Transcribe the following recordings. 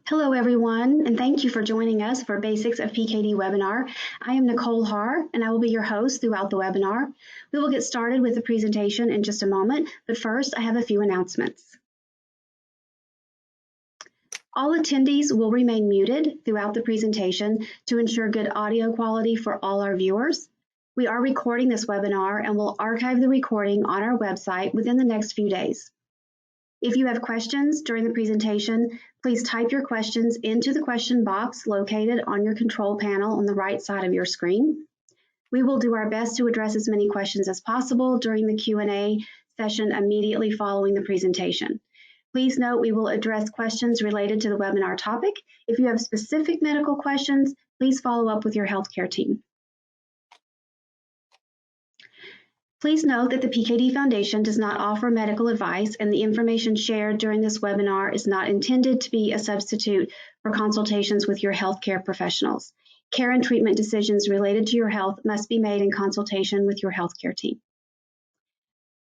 Hello, everyone, and thank you for joining us for Basics of Pkd webinar. I am Nicole Haar, and I will be your host throughout the webinar. We will get started with the presentation in just a moment, but first I have a few announcements. All attendees will remain muted throughout the presentation to ensure good audio quality for all our viewers. We are recording this webinar and will archive the recording on our website within the next few days. If you have questions during the presentation, please type your questions into the question box located on your control panel on the right side of your screen. We will do our best to address as many questions as possible during the Q&A session immediately following the presentation. Please note we will address questions related to the webinar topic. If you have specific medical questions, please follow up with your healthcare team. Please note that the PKD Foundation does not offer medical advice, and the information shared during this webinar is not intended to be a substitute for consultations with your healthcare professionals. Care and treatment decisions related to your health must be made in consultation with your healthcare team.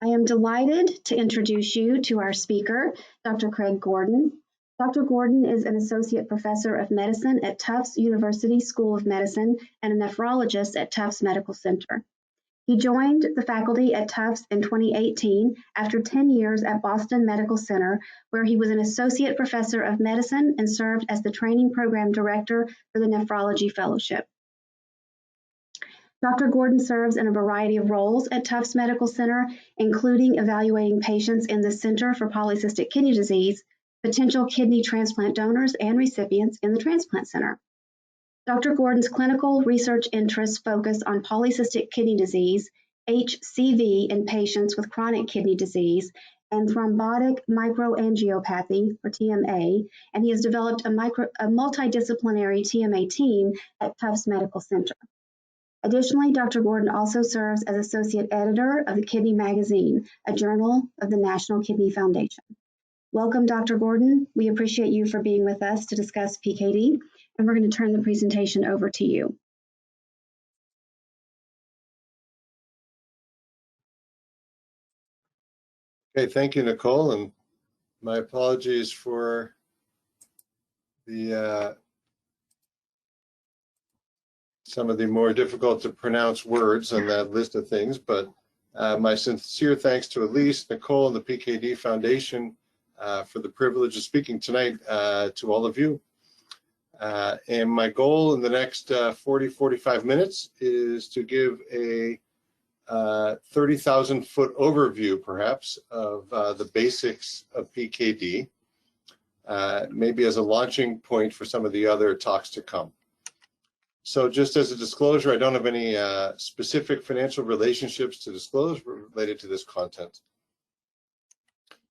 I am delighted to introduce you to our speaker, Dr. Craig Gordon. Dr. Gordon is an associate professor of medicine at Tufts University School of Medicine and a nephrologist at Tufts Medical Center. He joined the faculty at Tufts in 2018 after 10 years at Boston Medical Center, where he was an associate professor of medicine and served as the training program director for the Nephrology Fellowship. Dr. Gordon serves in a variety of roles at Tufts Medical Center, including evaluating patients in the Center for Polycystic Kidney Disease, potential kidney transplant donors and recipients in the Transplant Center. Dr. Gordon's clinical research interests focus on polycystic kidney disease, HCV in patients with chronic kidney disease, and thrombotic microangiopathy, or TMA, and he has developed a multidisciplinary TMA team at Tufts Medical Center. Additionally, Dr. Gordon also serves as associate editor of the Kidney Magazine, a journal of the National Kidney Foundation. Welcome, Dr. Gordon. We appreciate you for being with us to discuss PKD, and we're going to turn the presentation over to you. Okay, thank you, Nicole, and my apologies for the some of the more difficult to pronounce words on that list of things, but my sincere thanks to Elise, Nicole, and the PKD Foundation for the privilege of speaking tonight to all of you. And my goal in the next 40-45 minutes is to give a 30,000-foot overview, perhaps, of the basics of PKD, maybe as a launching point for some of the other talks to come. So just as a disclosure, I don't have any specific financial relationships to disclose related to this content.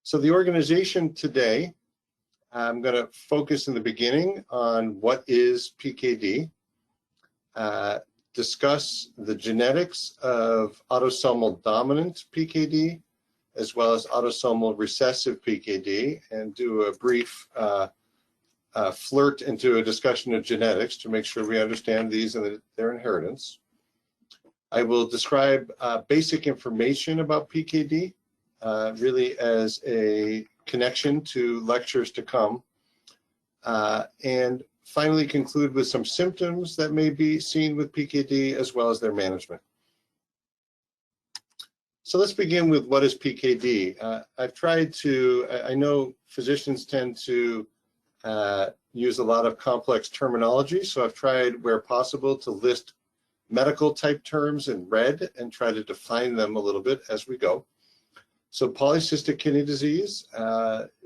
So the organization today, I'm going to focus in the beginning on what is PKD, discuss the genetics of Autosomal Dominant Pkd, as well as Autosomal Recessive Pkd, and do a brief flirt into a discussion of genetics to make sure we understand these and their inheritance. I will describe basic information about PKD, really as a connection to lectures to come, and finally conclude with some symptoms that may be seen with PKD as well as their management. So let's begin with what is PKD. I've tried to, I know physicians tend to use a lot of complex terminology, so I've tried where possible to list medical type terms in red and try to define them a little bit as we go. So polycystic kidney disease,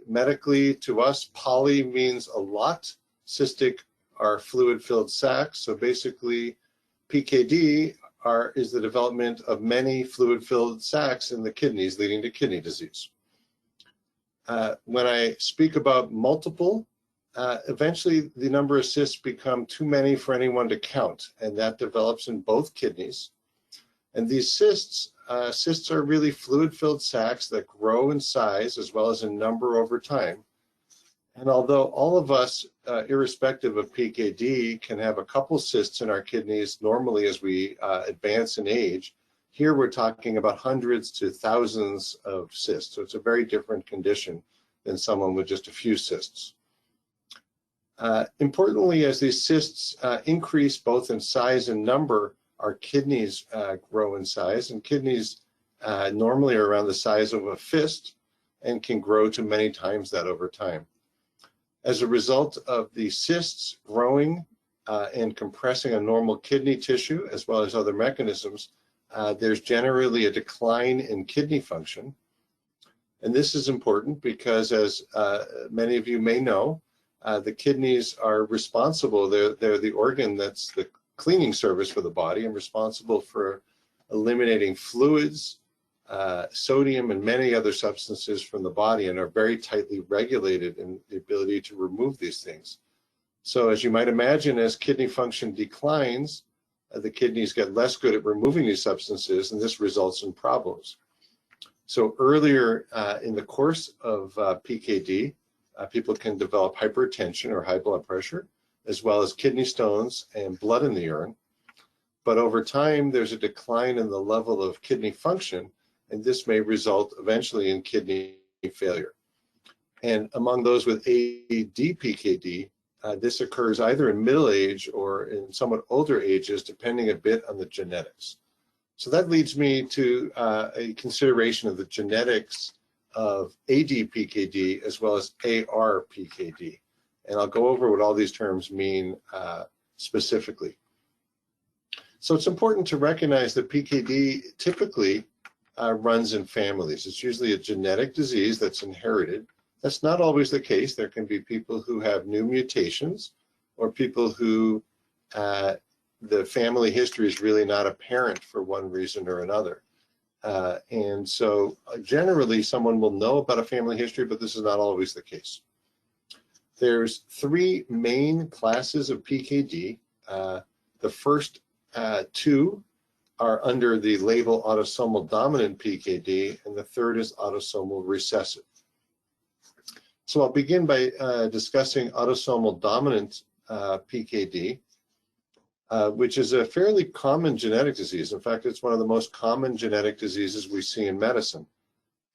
medically to us, poly means a lot. Cystic are fluid-filled sacs. So basically, PKD is the development of many fluid-filled sacs in the kidneys, leading to kidney disease. When I speak about multiple, eventually the number of cysts become too many for anyone to count, and that develops in both kidneys. And these cysts are really fluid-filled sacs that grow in size as well as in number over time. And although all of us, irrespective of PKD, can have a couple cysts in our kidneys normally as we advance in age, here we're talking about hundreds to thousands of cysts. So it's a very different condition than someone with just a few cysts. Importantly, as these cysts increase both in size and number, our kidneys grow in size, and kidneys normally are around the size of a fist and can grow to many times that over time. As a result of the cysts growing and compressing a normal kidney tissue, as well as other mechanisms, there's generally a decline in kidney function. And this is important because, as many of you may know, the kidneys are responsible, they're the organ that's the cleaning service for the body and responsible for eliminating fluids, sodium, and many other substances from the body, and are very tightly regulated in the ability to remove these things. So as you might imagine, as kidney function declines, the kidneys get less good at removing these substances, and this results in problems. So earlier in the course of PKD, people can develop hypertension or high blood pressure, as well as kidney stones and blood in the urine. But over time, there's a decline in the level of kidney function, and this may result eventually in kidney failure. And among those with ADPKD, this occurs either in middle age or in somewhat older ages, depending a bit on the genetics. So that leads me to a consideration of the genetics of ADPKD as well as ARPKD. And I'll go over what all these terms mean specifically. So it's important to recognize that PKD typically runs in families. It's usually a genetic disease that's inherited. That's not always the case. There can be people who have new mutations, or people who the family history is really not apparent for one reason or another. And so generally someone will know about a family history, but this is not always the case. There's three main classes of PKD. The first two are under the label Autosomal Dominant Pkd, and the third is Autosomal Recessive. So I'll begin by discussing Autosomal Dominant Pkd, which is a fairly common genetic disease. In fact, it's one of the most common genetic diseases we see in medicine.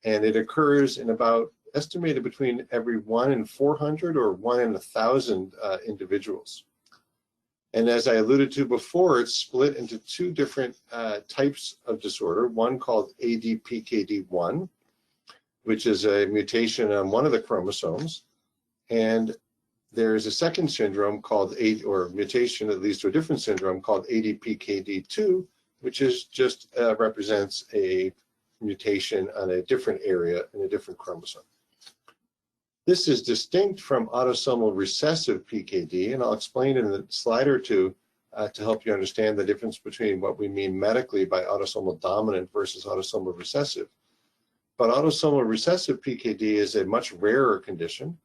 And it occurs in about, estimated between every 1 in 400 or 1 in 1,000 individuals. And as I alluded to before, it's split into two different types of disorder, one called ADPKD1, which is a mutation on one of the chromosomes, and there's a second syndrome called, or mutation that leads to a different syndrome called ADPKD2, which is just represents a mutation on a different area in a different chromosome. This is distinct from Autosomal Recessive Pkd, and I'll explain in a slide or two to help you understand the difference between what we mean medically by autosomal dominant versus autosomal recessive. But Autosomal Recessive Pkd is a much rarer condition.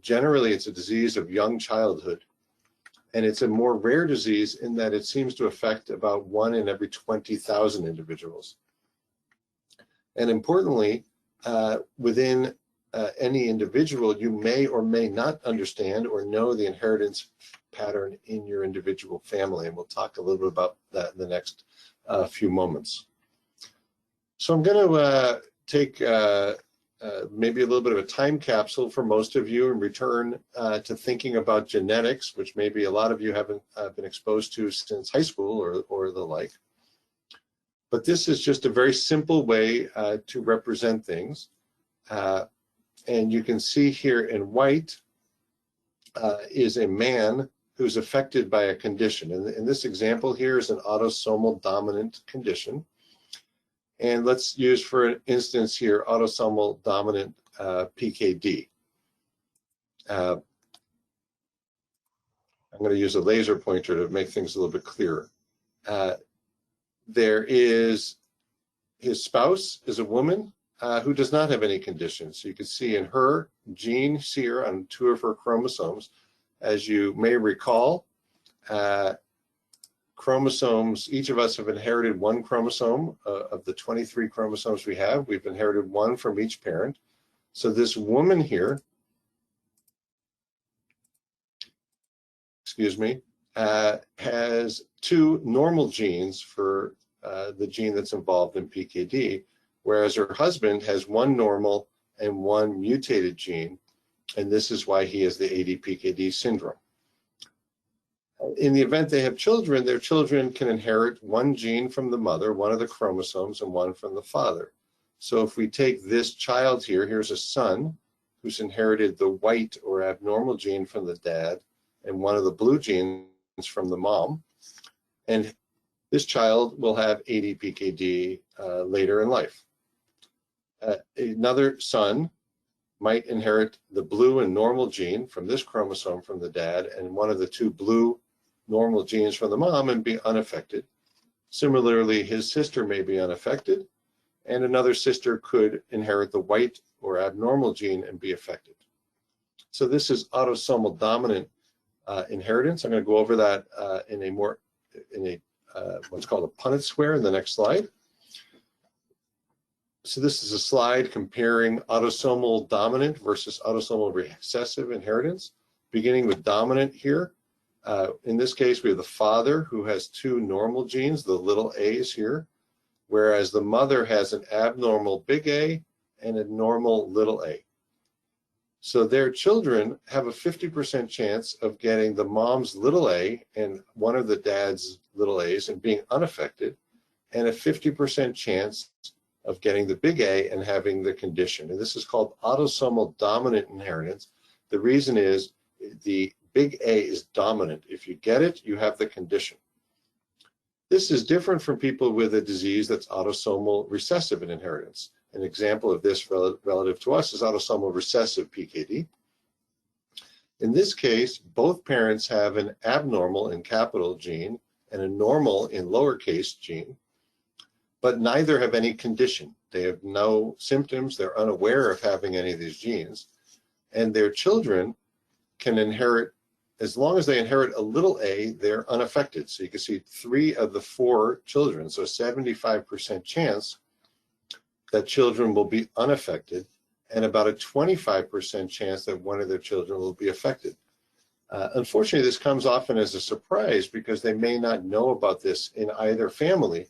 Generally, it's a disease of young childhood, and it's a more rare disease in that it seems to affect about 1 in every 20,000 individuals. And importantly, within any individual, you may or may not understand or know the inheritance pattern in your individual family, and we'll talk a little bit about that in the next few moments. So I'm going to take maybe a little bit of a time capsule for most of you and return to thinking about genetics, which maybe a lot of you haven't been exposed to since high school or the like. But this is just a very simple way to represent things. And you can see here in white is a man who's affected by a condition. And in this example here is an autosomal dominant condition. And let's use, for instance here, Autosomal Dominant Pkd. I'm going to use a laser pointer to make things a little bit clearer. There is, his spouse is a woman who does not have any conditions. So you can see in her gene here on 2 of her chromosomes, as you may recall, chromosomes, each of us have inherited 1 chromosome of the 23 chromosomes we have. We've inherited 1 from each parent. So this woman here, excuse me, has 2 normal genes for the gene that's involved in PKD, whereas her husband has 1 normal and 1 mutated gene. And this is why he has the ADPKD syndrome. In the event they have children, their children can inherit one gene from the mother, one of the chromosomes, and one from the father. So if we take this child here, here's a son who's inherited the white or abnormal gene from the dad and one of the blue genes from the mom. And this child will have ADPKD later in life. Another son might inherit the blue and normal gene from this chromosome from the dad and one of the two blue normal genes from the mom and be unaffected. Similarly, his sister may be unaffected, and another sister could inherit the white or abnormal gene and be affected. So this is autosomal dominant inheritance. I'm going to go over that in what's called a Punnett square in the next slide. So this is a slide comparing autosomal dominant versus autosomal recessive inheritance, beginning with dominant here. In this case, we have the father who has two normal genes, the little a's here, whereas the mother has an abnormal big A and a normal little a. So their children have a 50% chance of getting the mom's little a and one of the dad's little a's and being unaffected, and a 50% chance of getting the big A and having the condition. And this is called autosomal dominant inheritance. The reason is the big A is dominant. If you get it, you have the condition. This is different from people with a disease that's autosomal recessive in inheritance. An example of this relative to us is autosomal recessive Pkd. In this case, both parents have an abnormal in capital gene and a normal in lowercase gene, but neither have any condition. They have no symptoms, they're unaware of having any of these genes, and their children can inherit, as long as they inherit a little a, they're unaffected. So you can see 3 of the 4 children, so 75% chance that children will be unaffected, and about a 25% chance that one of their children will be affected. Unfortunately, this comes often as a surprise because they may not know about this in either family.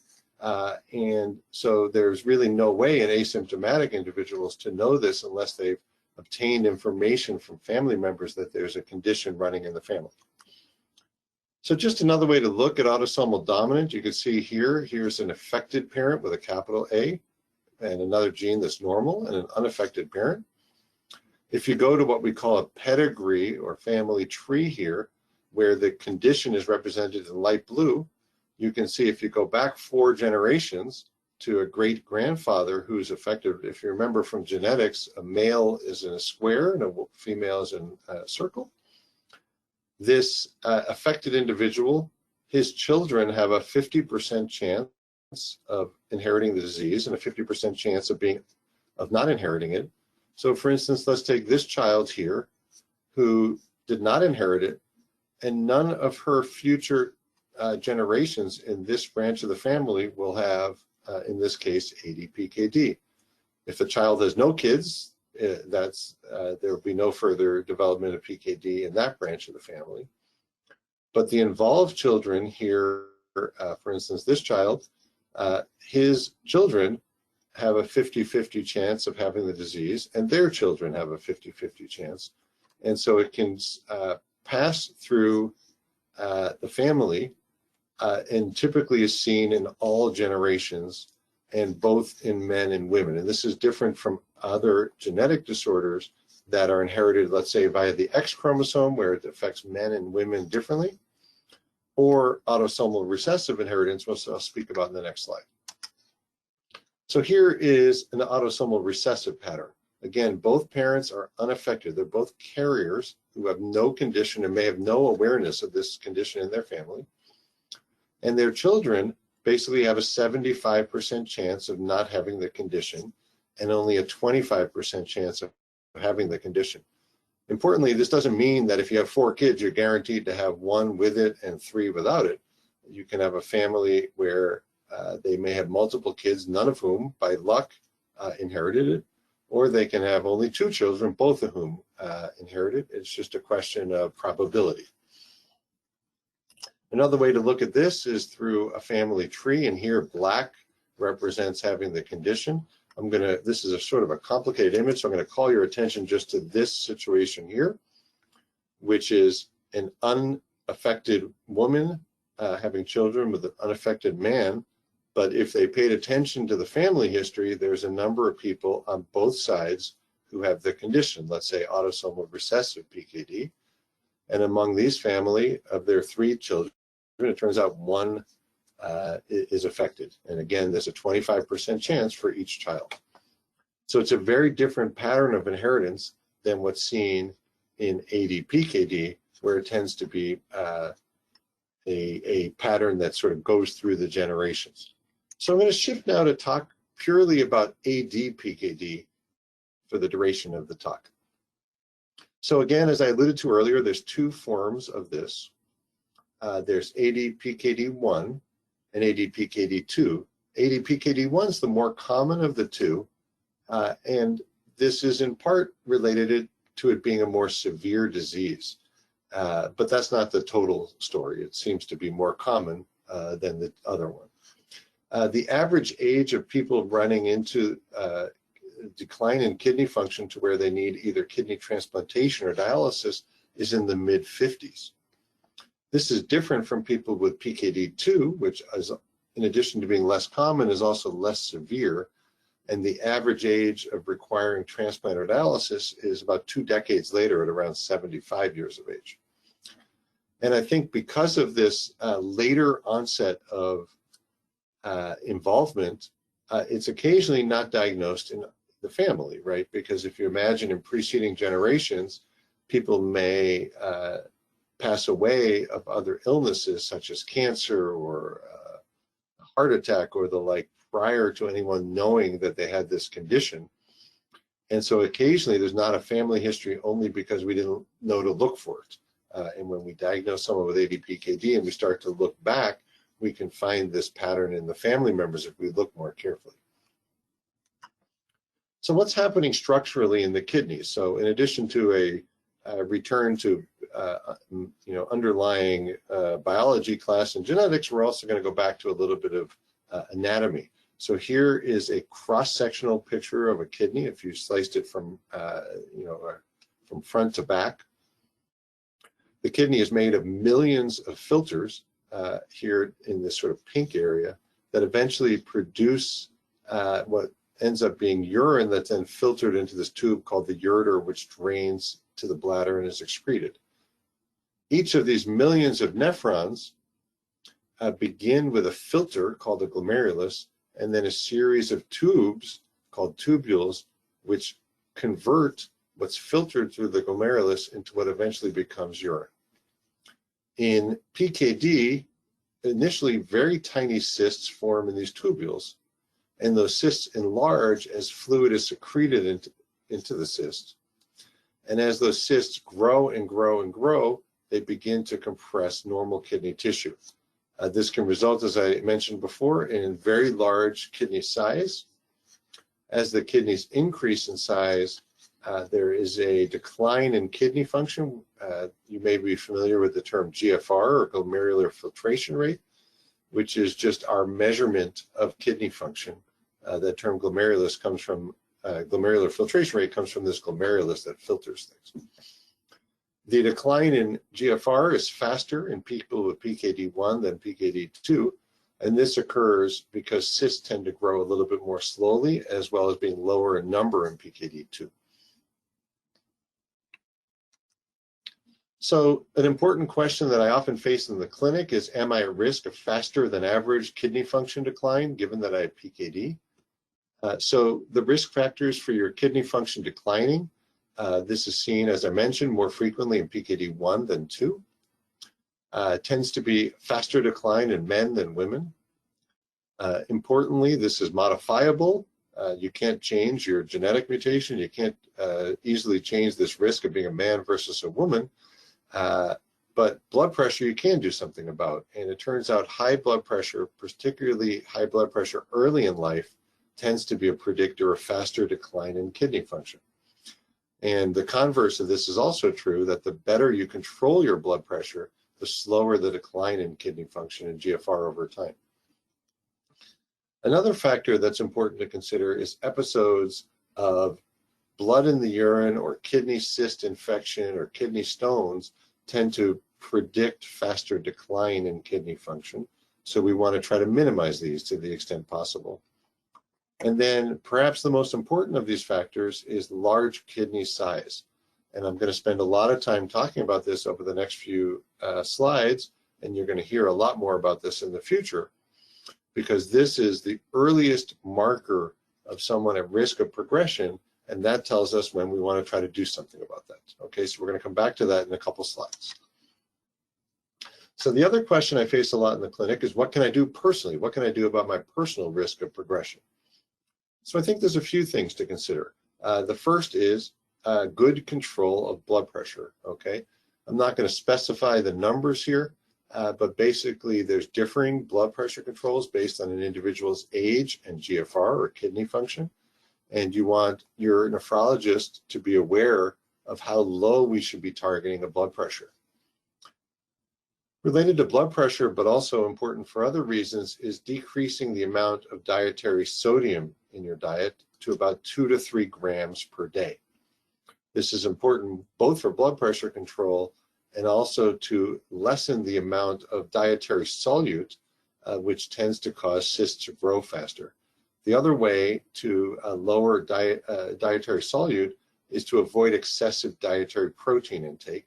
And so there's really no way in asymptomatic individuals to know this unless they've obtained information from family members that there's a condition running in the family. So just another way to look at autosomal dominant, you can see here's an affected parent with a capital A and another gene that's normal and an unaffected parent. If you go to what we call a pedigree or family tree here, where the condition is represented in light blue, you can see if you go back 4 generations to a great grandfather who's affected. If you remember from genetics, a male is in a square and a female is in a circle. This affected individual, his children have a 50% chance of inheriting the disease and a 50% chance of not inheriting it. So for instance, let's take this child here who did not inherit it, and none of her future generations in this branch of the family will have, in this case, ADPKD. If a child has no kids, there will be no further development of PKD in that branch of the family. But the involved children here, for instance, this child, his children have a 50-50 chance of having the disease, and their children have a 50-50 chance. And so it can pass through the family and typically is seen in all generations and both in men and women. And this is different from other genetic disorders that are inherited, let's say, via the X chromosome, where it affects men and women differently, or autosomal recessive inheritance, which I'll speak about in the next slide. So here is an autosomal recessive pattern. Again, both parents are unaffected. They're both carriers who have no condition and may have no awareness of this condition in their family. And their children basically have a 75% chance of not having the condition and only a 25% chance of having the condition. Importantly, this doesn't mean that if you have 4 kids, you're guaranteed to have 1 with it and 3 without it. You can have a family where they may have multiple kids, none of whom, by luck, inherited it, or they can have only 2 children, both of whom inherited. It's just a question of probability. Another way to look at this is through a family tree, and here black represents having the condition. This is a sort of a complicated image, so I'm going to call your attention just to this situation here, which is an unaffected woman having children with an unaffected man. But if they paid attention to the family history, there's a number of people on both sides who have the condition, let's say Autosomal Recessive Pkd. And among these family, of their 3 children, it turns out 1 is affected. And again, there's a 25% chance for each child. So it's a very different pattern of inheritance than what's seen in ADPKD, where it tends to be a pattern that sort of goes through the generations. So I'm going to shift now to talk purely about ADPKD for the duration of the talk. So again, as I alluded to earlier, there's 2 forms of this. There's ADPKD1 and ADPKD2. ADPKD1 is the more common of the 2, and this is in part related to it being a more severe disease. But that's not the total story. It seems to be more common than the other one. The average age of people running into decline in kidney function to where they need either kidney transplantation or dialysis is in the mid-50s. This is different from people with PKD2, which is, in addition to being less common, is also less severe. And the average age of requiring transplant or dialysis is about 2 decades later at around 75 years of age. And I think because of this later onset of involvement, it's occasionally not diagnosed in the family, right? Because if you imagine in preceding generations, people may pass away of other illnesses such as cancer or heart attack or the like prior to anyone knowing that they had this condition. And so occasionally there's not a family history only because we didn't know to look for it. And when we diagnose someone with ADPKD and we start to look back, we can find this pattern in the family members if we look more carefully. So what's happening structurally in the kidneys? So in addition to a return to underlying biology class and genetics, we're also going to go back to a little bit of anatomy. So here is a cross-sectional picture of a kidney. If you sliced it from from front to back, the kidney is made of millions of filters here in this sort of pink area that eventually produce what ends up being urine that's then filtered into this tube called the ureter, which drains to the bladder and is excreted. Each of these millions of nephrons begin with a filter called the glomerulus, and then a series of tubes called tubules, which convert what's filtered through the glomerulus into what eventually becomes urine. In PKD, initially very tiny cysts form in these tubules, and those cysts enlarge as fluid is secreted into the cyst. And as those cysts grow and grow and grow, they begin to compress normal kidney tissue. This can result, as I mentioned before, in very large kidney size. As the kidneys increase in size, there is a decline in kidney function. You may be familiar with the term GFR, or glomerular filtration rate, which is just our measurement of kidney function. That term glomerulus comes from, glomerular filtration rate comes from this glomerulus that filters things. The decline in GFR is faster in people with PKD1 than PKD2, and this occurs because cysts tend to grow a little bit more slowly, as well as being lower in number in PKD2. So an important question that I often face in the clinic is, am I at risk of faster than average kidney function decline given that I have PKD? So the risk factors for your kidney function declining, this is seen, as I mentioned, more frequently in PKD1 than 2. Tends to be faster decline in men than women. Importantly, this is modifiable. You can't change your genetic mutation. You can't easily change this risk of being a man versus a woman. But blood pressure you can do something about. And it turns out high blood pressure, particularly high blood pressure early in life, tends to be a predictor of faster decline in kidney function. And the converse of this is also true, that the better you control your blood pressure, the slower the decline in kidney function and GFR over time. Another factor that's important to consider is episodes of blood in the urine or kidney cyst infection or kidney stones tend to predict faster decline in kidney function. So we want to try to minimize these to the extent possible. And then perhaps the most important of these factors is large kidney size. And I'm going to spend a lot of time talking about this over the next few slides, and you're going to hear a lot more about this in the future, because this is the earliest marker of someone at risk of progression, and that tells us when we want to try to do something about that. Okay, so we're going to come back to that in a couple slides. So the other question I face a lot in the clinic is, what can I do personally? What can I do about my personal risk of progression? So I think there's a few things to consider. The first is good control of blood pressure, okay? I'm not going to specify the numbers here, but basically there's differing blood pressure controls based on an individual's age and GFR or kidney function. And you want your nephrologist to be aware of how low we should be targeting a blood pressure. Related to blood pressure, but also important for other reasons, is decreasing the amount of dietary sodium in your diet to about 2 to 3 grams per day. This is important both for blood pressure control and also to lessen the amount of dietary solute, which tends to cause cysts to grow faster. The other way to lower dietary solute is to avoid excessive dietary protein intake.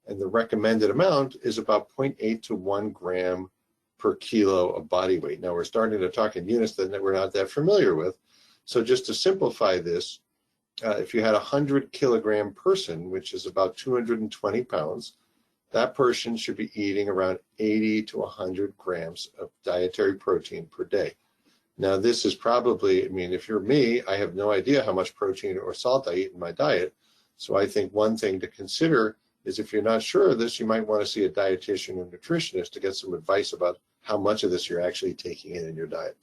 And the recommended amount is about 0.8 to 1 gram per kilo of body weight. Now we're starting to talk in units that we're not that familiar with. So just to simplify this, if you had a 100 kilogram person, which is about 220 pounds, that person should be eating around 80 to 100 grams of dietary protein per day. Now this is probably, I mean, if you're me, I have no idea how much protein or salt I eat in my diet. So I think one thing to consider is, if you're not sure of this, you might want to see a dietitian or nutritionist to get some advice about how much of this you're actually taking in your diet.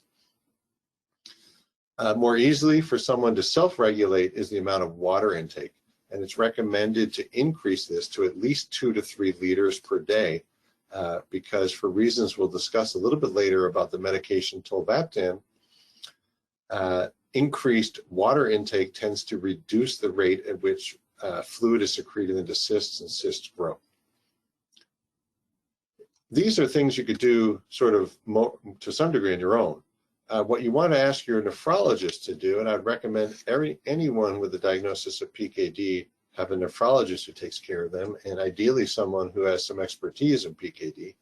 More easily for someone to self-regulate is the amount of water intake. And it's recommended to increase this to at least 2 to 3 liters per day, because for reasons we'll discuss a little bit later about the medication tolvaptan, increased water intake tends to reduce the rate at which fluid is secreted into cysts and cysts grow. These are things you could do sort of to some degree on your own. What you want to ask your nephrologist to do, and I'd recommend anyone with a diagnosis of PKD have a nephrologist who takes care of them, and ideally someone who has some expertise in PKD.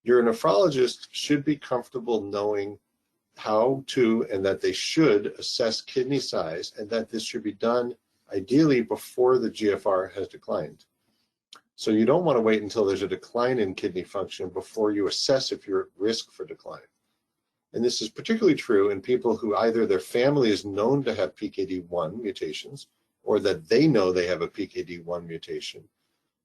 Your nephrologist should be comfortable knowing how to, and that they should assess kidney size, and that this should be done ideally before the GFR has declined. So you don't want to wait until there's a decline in kidney function before you assess if you're at risk for decline. And this is particularly true in people who either their family is known to have PKD1 mutations, or that they know they have a PKD1 mutation,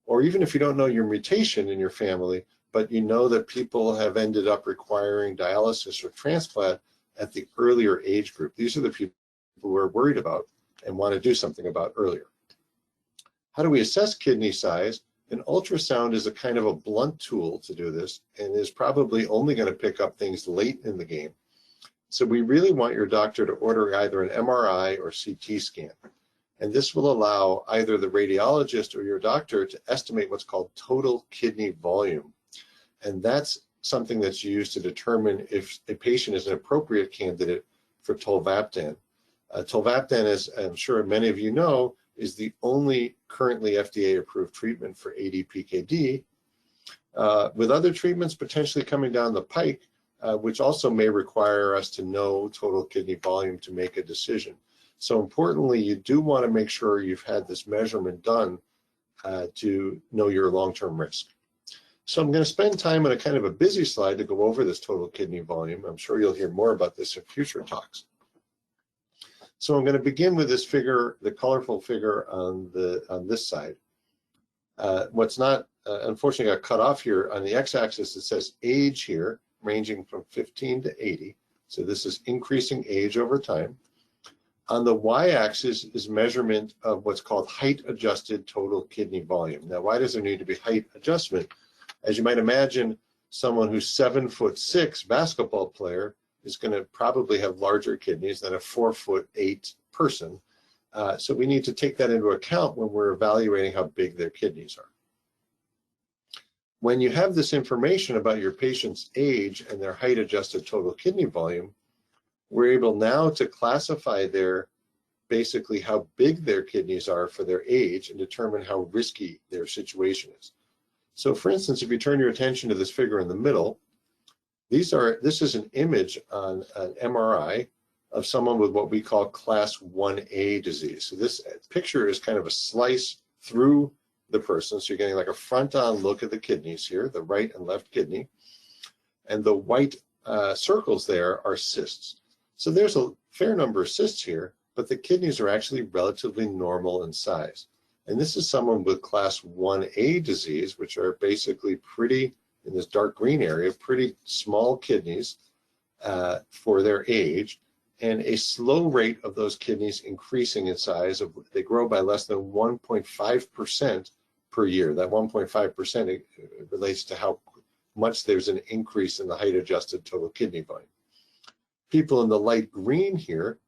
or even if you don't know your mutation in your family, but you know that people have ended up requiring dialysis or transplant at the earlier age group. These are the people who we're worried about and want to do something about earlier. How do we assess kidney size? An ultrasound is a kind of a blunt tool to do this, and is probably only going to pick up things late in the game. So we really want your doctor to order either an MRI or CT scan. And this will allow either the radiologist or your doctor to estimate what's called total kidney volume. And that's something that's used to determine if a patient is an appropriate candidate for tolvaptan. Tolvaptan, as I'm sure many of you know, is the only currently FDA-approved treatment for ADPKD, with other treatments potentially coming down the pike, which also may require us to know total kidney volume to make a decision. So importantly, you do want to make sure you've had this measurement done to know your long-term risk. So I'm going to spend time on a kind of a busy slide to go over this total kidney volume. I'm sure you'll hear more about this in future talks. So I'm going to begin with this figure, the colorful figure on this side. What's not, unfortunately, got cut off here on the x-axis. It says age here, ranging from 15 to 80. So this is increasing age over time. On the y-axis is measurement of what's called height-adjusted total kidney volume. Now, why does there need to be height adjustment? As you might imagine, someone who's 7'6" basketball player is going to probably have larger kidneys than a 4'8" person. So we need to take that into account when we're evaluating how big their kidneys are. When you have this information about your patient's age and their height-adjusted total kidney volume, we're able now to classify basically how big their kidneys are for their age and determine how risky their situation is. So for instance, if you turn your attention to this figure in the middle, this is an image on an MRI of someone with what we call class 1A disease. So this picture is kind of a slice through the person. So you're getting like a front-on look at the kidneys here, the right and left kidney. And the white circles there are cysts. So there's a fair number of cysts here, but the kidneys are actually relatively normal in size. And this is someone with class 1A disease, which are basically pretty, in this dark green area, pretty small kidneys for their age, and a slow rate of those kidneys increasing in size. They grow by less than 1.5% per year. That 1.5% relates to how much there's an increase in the height-adjusted total kidney volume. People in the light green here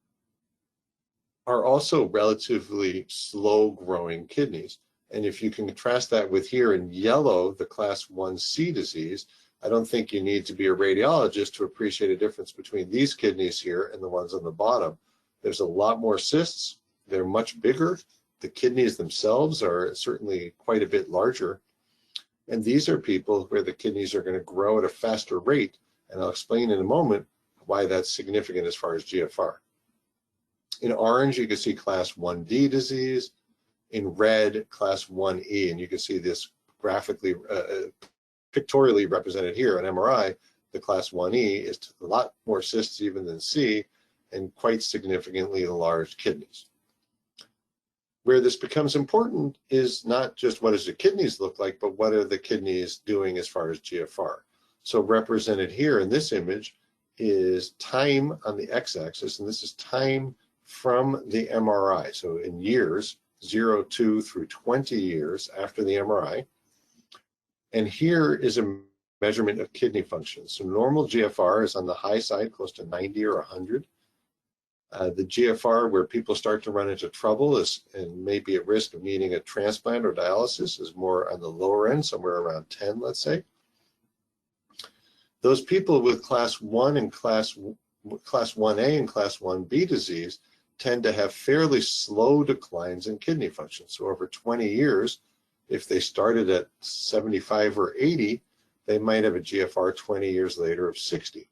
are also relatively slow-growing kidneys. And if you can contrast that with here in yellow, the class 1C disease, I don't think you need to be a radiologist to appreciate a difference between these kidneys here and the ones on the bottom. There's a lot more cysts. They're much bigger. The kidneys themselves are certainly quite a bit larger. And these are people where the kidneys are going to grow at a faster rate. And I'll explain in a moment why that's significant as far as GFR. In orange, you can see class 1D disease. In red, class 1E, and you can see this graphically, pictorially represented here on MRI. The class 1E is a lot more cysts even than C, and quite significantly enlarged kidneys. Where this becomes important is not just what does the kidneys look like, but what are the kidneys doing as far as GFR. So represented here in this image is time on the x-axis, and this is time from the MRI. So in years, 0, 2 through 20 years after the MRI. And here is a measurement of kidney function. So normal GFR is on the high side, close to 90 or 100. The GFR where people start to run into trouble and may be at risk of needing a transplant or dialysis is more on the lower end, somewhere around 10, let's say. Those people with class 1 and class 1A and class 1B disease tend to have fairly slow declines in kidney function. So over 20 years, if they started at 75 or 80, they might have a GFR 20 years later of 60.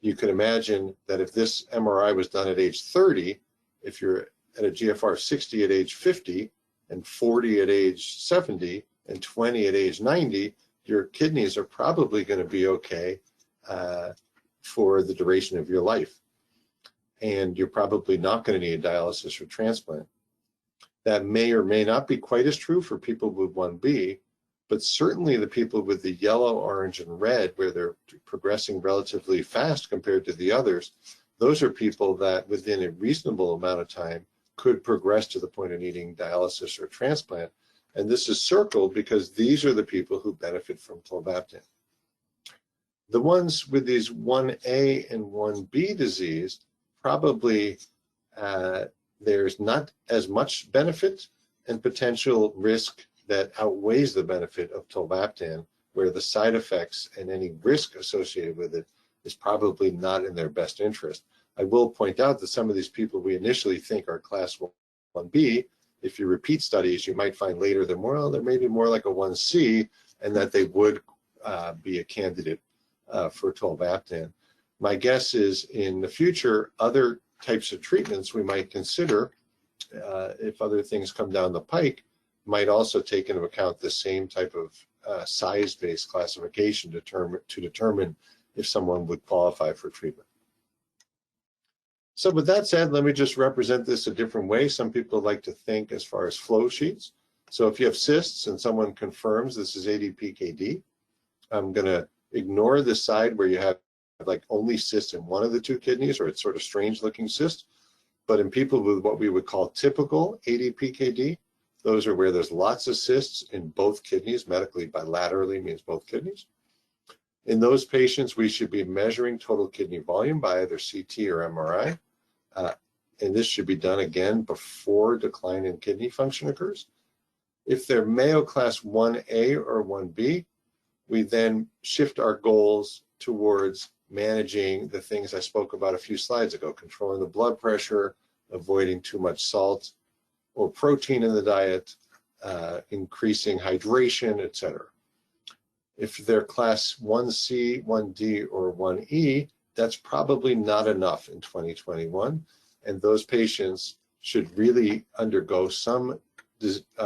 You could imagine that if this MRI was done at age 30, if you're at a GFR of 60 at age 50, and 40 at age 70, and 20 at age 90, your kidneys are probably going to be okay for the duration of your life. And you're probably not going to need dialysis or transplant. That may or may not be quite as true for people with 1B, but certainly the people with the yellow, orange, and red, where they're progressing relatively fast compared to the others, those are people that within a reasonable amount of time could progress to the point of needing dialysis or transplant. And this is circled because these are the people who benefit from tolvaptan. The ones with these 1A and 1B disease, probably there's not as much benefit and potential risk that outweighs the benefit of tolvaptan, where the side effects and any risk associated with it is probably not in their best interest. I will point out that some of these people we initially think are class 1B, if you repeat studies, you might find later they're maybe more like a 1C, and that they would be a candidate for tolvaptan. My guess is in the future, other types of treatments we might consider, if other things come down the pike, might also take into account the same type of size-based classification to determine if someone would qualify for treatment. So with that said, let me just represent this a different way. Some people like to think as far as flow sheets. So if you have cysts and someone confirms this is ADPKD, I'm going to ignore the side where you have like only cysts in one of the two kidneys, or it's sort of strange looking cyst. But in people with what we would call typical ADPKD, those are where there's lots of cysts in both kidneys. Medically, bilaterally means both kidneys. In those patients, we should be measuring total kidney volume by either CT or MRI. And this should be done again before decline in kidney function occurs. If they're Mayo Class 1A or 1B, we then shift our goals towards managing the things I spoke about a few slides ago, controlling the blood pressure, avoiding too much salt or protein in the diet, increasing hydration, etc. If they're Class 1C, 1D, or 1E, that's probably not enough in 2021, and those patients should really undergo some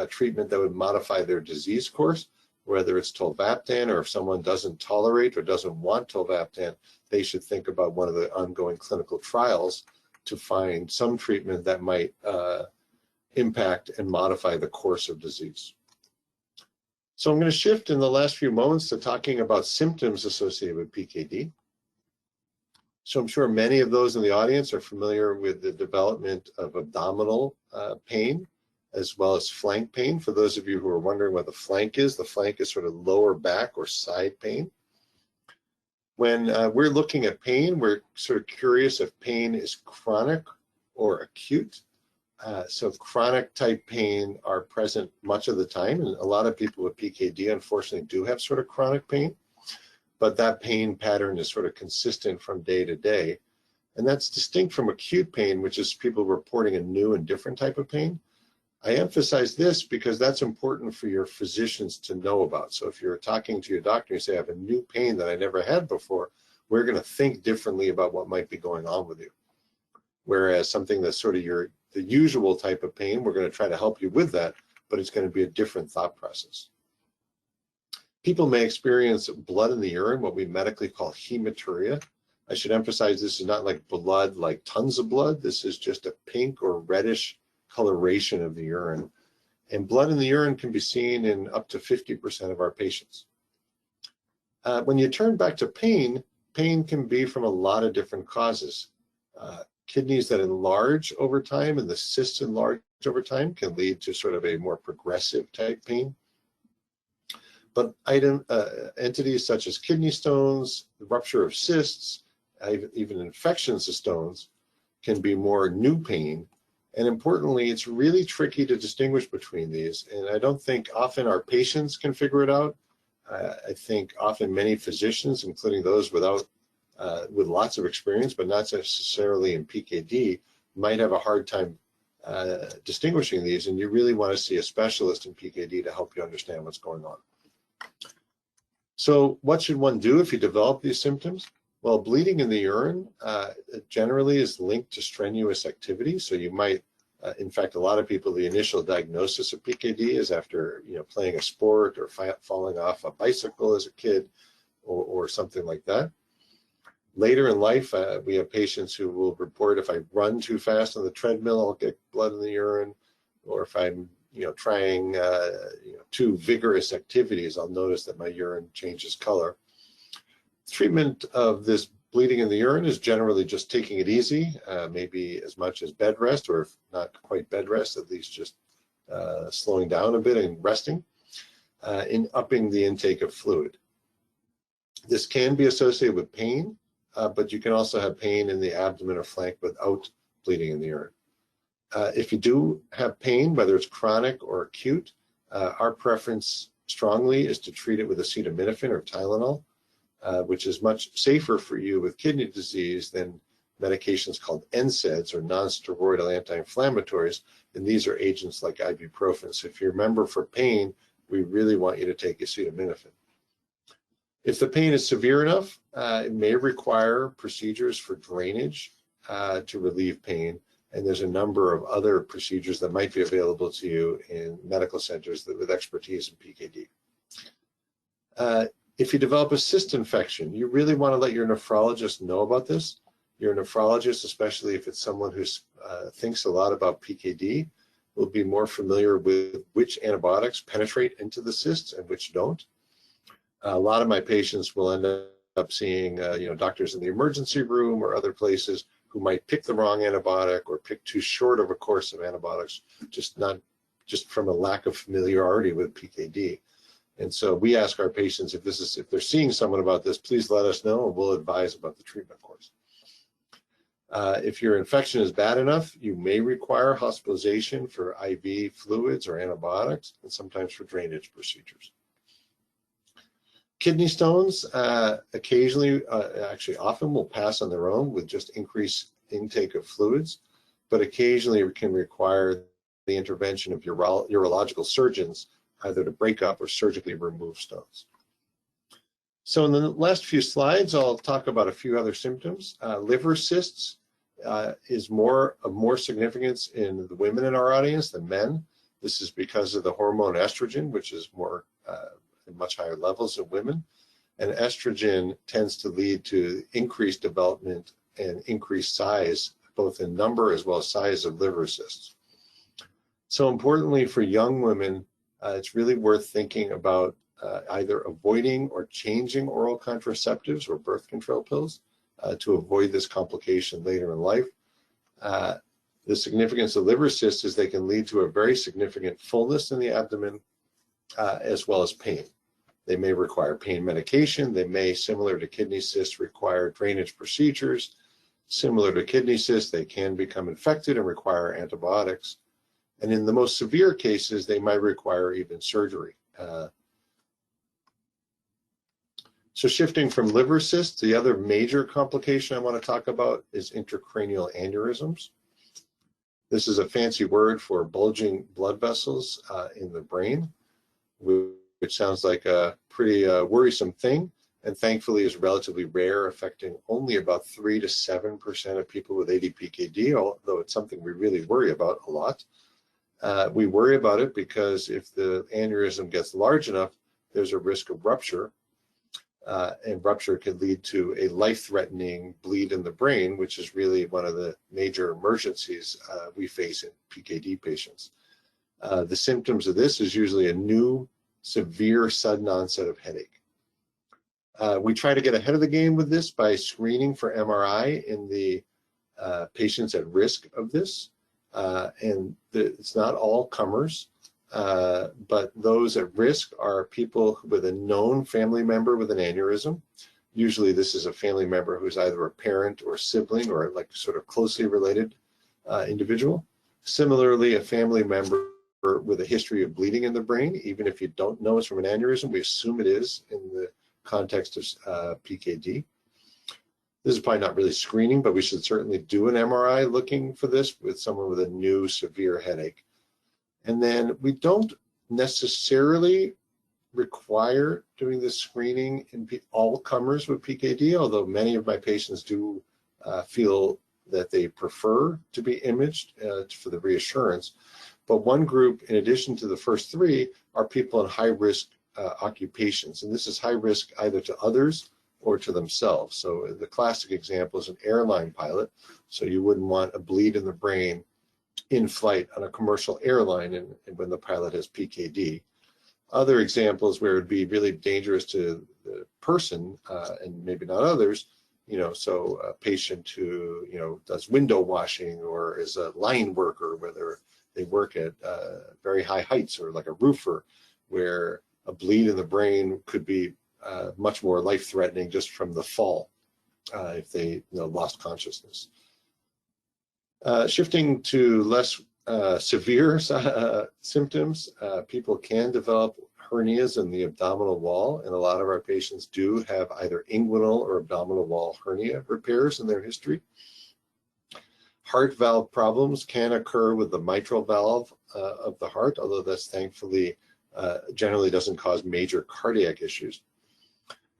treatment that would modify their disease course, whether it's tolvaptan, or if someone doesn't tolerate or doesn't want tolvaptan, they should think about one of the ongoing clinical trials to find some treatment that might impact and modify the course of disease. So I'm going to shift in the last few moments to talking about symptoms associated with PKD. So I'm sure many of those in the audience are familiar with the development of abdominal pain, as well as flank pain. For those of you who are wondering what the flank is sort of lower back or side pain. When we're looking at pain, we're sort of curious if pain is chronic or acute. So chronic type pain are present much of the time, and a lot of people with PKD unfortunately do have sort of chronic pain, but that pain pattern is sort of consistent from day to day. And that's distinct from acute pain, which is people reporting a new and different type of pain. I emphasize this because that's important for your physicians to know about. So if you're talking to your doctor and you say, I have a new pain that I never had before, we're going to think differently about what might be going on with you. Whereas something that's sort of the usual type of pain, we're going to try to help you with that, but it's going to be a different thought process. People may experience blood in the urine, what we medically call hematuria. I should emphasize this is not like blood, like tons of blood. This is just a pink or reddish coloration of the urine. And blood in the urine can be seen in up to 50% of our patients. When you turn back to pain, pain can be from a lot of different causes. Kidneys that enlarge over time and the cysts enlarge over time can lead to sort of a more progressive type pain. But entities such as kidney stones, the rupture of cysts, even infections of stones can be more new pain. And importantly, it's really tricky to distinguish between these. And I don't think often our patients can figure it out. I think often many physicians, including those with lots of experience, but not necessarily in PKD, might have a hard time distinguishing these. And you really want to see a specialist in PKD to help you understand what's going on. So what should one do if you develop these symptoms? Well, bleeding in the urine generally is linked to strenuous activity. So you might, in fact, a lot of people, the initial diagnosis of PKD is after playing a sport or falling off a bicycle as a kid or something like that. Later in life, we have patients who will report if I run too fast on the treadmill, I'll get blood in the urine, or if I'm trying too vigorous activities, I'll notice that my urine changes color. Treatment of this bleeding in the urine is generally just taking it easy, maybe as much as bed rest, or if not quite bed rest, at least just slowing down a bit and resting, in upping the intake of fluid. This can be associated with pain, but you can also have pain in the abdomen or flank without bleeding in the urine. If you do have pain, whether it's chronic or acute, our preference strongly is to treat it with acetaminophen or Tylenol, which is much safer for you with kidney disease than medications called NSAIDs or non-steroidal anti-inflammatories, and these are agents like ibuprofen. So if you remember, for pain, we really want you to take acetaminophen. If the pain is severe enough, it may require procedures for drainage to relieve pain, and there's a number of other procedures that might be available to you in medical centers with expertise in PKD. If you develop a cyst infection, you really want to let your nephrologist know about this. Your nephrologist, especially if it's someone who thinks a lot about PKD, will be more familiar with which antibiotics penetrate into the cysts and which don't. A lot of my patients will end up seeing doctors in the emergency room or other places who might pick the wrong antibiotic or pick too short of a course of antibiotics, just from a lack of familiarity with PKD. And so we ask our patients if they're seeing someone about this, please let us know and we'll advise about the treatment course. If your infection is bad enough, you may require hospitalization for IV fluids or antibiotics, and sometimes for drainage procedures. Kidney stones occasionally, actually often will pass on their own with just increased intake of fluids, but occasionally can require the intervention of urological surgeons either to break up or surgically remove stones. So in the last few slides, I'll talk about a few other symptoms. Liver cysts is of more significance in the women in our audience than men. This is because of the hormone estrogen, which is more at much higher levels in women. And estrogen tends to lead to increased development and increased size, both in number as well as size of liver cysts. So importantly for young women, it's really worth thinking about either avoiding or changing oral contraceptives or birth control pills to avoid this complication later in life. The significance of liver cysts is they can lead to a very significant fullness in the abdomen as well as pain. They may require pain medication. They may, similar to kidney cysts, require drainage procedures. Similar to kidney cysts, they can become infected and require antibiotics. And in the most severe cases, they might require even surgery. So shifting from liver cysts, the other major complication I want to talk about is intracranial aneurysms. This is a fancy word for bulging blood vessels in the brain, which sounds like a pretty worrisome thing, and thankfully is relatively rare, affecting only about 3 to 7% of people with ADPKD, although it's something we really worry about a lot. We worry about it because if the aneurysm gets large enough, there's a risk of rupture, and rupture could lead to a life-threatening bleed in the brain, which is really one of the major emergencies we face in PKD patients. The symptoms of this is usually a new, severe, sudden onset of headache. We try to get ahead of the game with this by screening for MRI in the patients at risk of this. It's not all comers, but those at risk are people with a known family member with an aneurysm. Usually this is a family member who's either a parent or sibling or like sort of closely related individual. Similarly, a family member with a history of bleeding in the brain, even if you don't know it's from an aneurysm, we assume it is in the context of PKD. This is probably not really screening, but we should certainly do an MRI looking for this with someone with a new severe headache. And then we don't necessarily require doing this screening in all comers with PKD, although many of my patients do feel that they prefer to be imaged for the reassurance. But one group, in addition to the first three, are people in high-risk occupations. And this is high risk either to others or to themselves. So the classic example is an airline pilot. So you wouldn't want a bleed in the brain in flight on a commercial airline and when the pilot has PKD. Other examples where it would be really dangerous to the person and maybe not others, so a patient who, does window washing or is a line worker, whether they work at very high heights or like a roofer, where a bleed in the brain could be much more life-threatening just from the fall if they lost consciousness. Shifting to less severe symptoms, people can develop hernias in the abdominal wall, and a lot of our patients do have either inguinal or abdominal wall hernia repairs in their history. Heart valve problems can occur with the mitral valve of the heart, although that's thankfully generally doesn't cause major cardiac issues.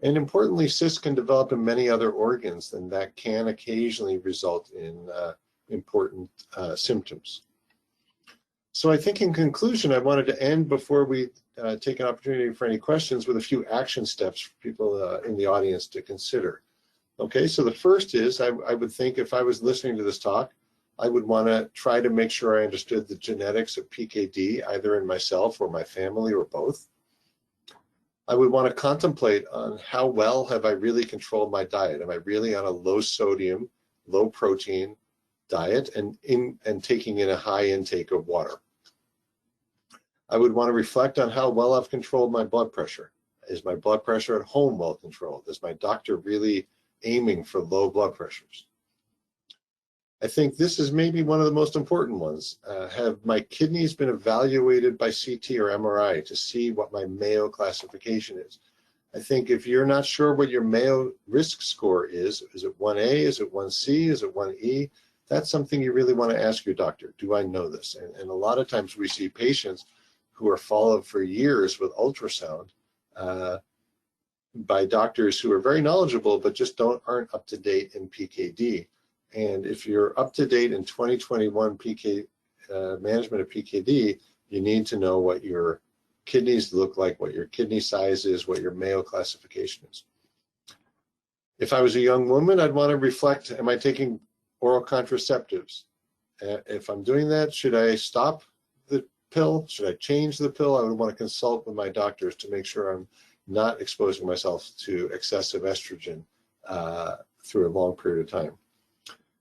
And importantly, cysts can develop in many other organs, and that can occasionally result in important symptoms. So I think in conclusion, I wanted to end before we take an opportunity for any questions with a few action steps for people in the audience to consider. Okay, so the first is I would think if I was listening to this talk, I would want to try to make sure I understood the genetics of PKD, either in myself or my family or both. I would want to contemplate on how well have I really controlled my diet? Am I really on a low sodium, low protein diet and taking in a high intake of water? I would want to reflect on how well I've controlled my blood pressure. Is my blood pressure at home well controlled? Is my doctor really aiming for low blood pressures? I think this is maybe one of the most important ones. Have my kidneys been evaluated by CT or MRI to see what my Mayo classification is? I think if you're not sure what your Mayo risk score is it 1A, is it 1C, is it 1E? That's something you really want to ask your doctor. Do I know this? And a lot of times we see patients who are followed for years with ultrasound by doctors who are very knowledgeable but just aren't up to date in PKD. And if you're up to date in 2021 management of PKD, you need to know what your kidneys look like, what your kidney size is, what your Mayo classification is. If I was a young woman, I'd want to reflect, am I taking oral contraceptives? If I'm doing that, should I stop the pill? Should I change the pill? I would want to consult with my doctors to make sure I'm not exposing myself to excessive estrogen through a long period of time.